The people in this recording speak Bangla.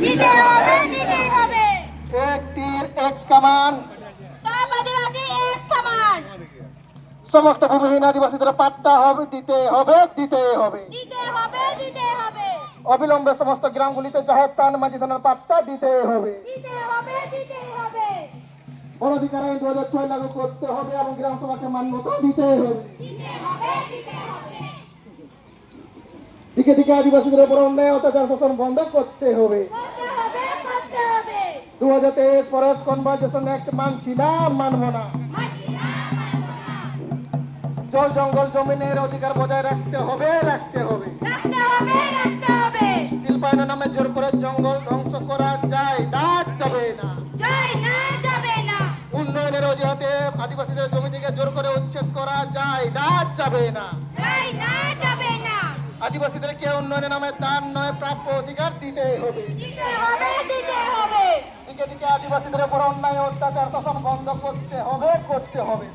দিতে হবে, দিতেই হবে। এক তীর এক কামান, সব আদিবাসী এক সমান। সমস্ত ভূমিহীন আদিবাসীদের পাট্টা হবে, দিতে হবে, দিতে হবে। দিতে হবে, দিতে হবে। অবিলম্বে সমস্ত গ্রামগুলিতে জাহের তান মাঝি থানার পাট্টা দিতে হবে। দিতে হবে, দিতেই হবে। বন অধিকার আইন 2006 লাগু করতে হবে এবং গ্রাম সভাকে মান্যতা দিতে হবে। দিতে হবে, দিতে হবে। দিকে দিকে আদিবাসীদের উপর অন্যায় অত্যাচার শোষণ বন্ধ করতে হবে। করতে হবে, করতে হবে। 2023 ফরেস্ট কনভারজেশন অ্যাক্ট মানছি না, মানব না। মানছি না, মানব না। জল জঙ্গল জমিনের অধিকার বজায় রাখতে হবে, রাখতে হবে। রাখতে হবে, রাখতে হবে। শিল্পায়নের নামে জোর করে জঙ্গল ধ্বংস করা যায় না, যাবে না। জয় না, যাবে না। উন্নয়নের অজুহাতে আদিবাসীদের জমি থেকে জোর করে উচ্ছেদ করা যায় না, যাবে না। জয় না, যাবে না। আদিবাসীদেরকে উন্নয়নের নামে দান নয়, প্রাপ্য অধিকার দিতে হবে। দিতে হবে, দিতে হবে। দিকে দিকে আদিবাসীদের উপর অন্যায় অত্যাচার শোষণ বন্ধ করতে হবে, করতে হবে।